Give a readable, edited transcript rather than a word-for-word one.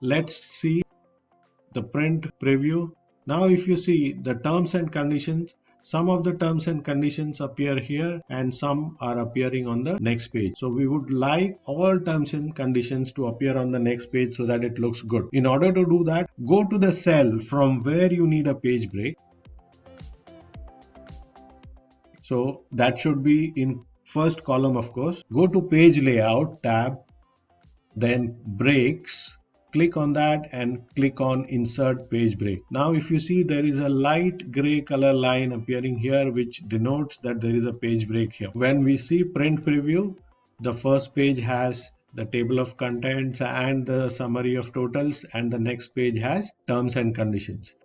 let's see the print preview. Now if you see the terms and conditions, some of the terms and conditions appear here and some are appearing on the next page. So we would like all terms and conditions to appear on the next page so that it looks good. In order to do that, go to the cell from where you need a page break. So that should be in first column, of course. Go to page layout tab, then breaks. Click on that and click on insert page break. Now if you see, there is a light gray color line appearing here which denotes that there is a page break here. When we see print preview, the first page has the table of contents and the summary of totals, and the next page has terms and conditions.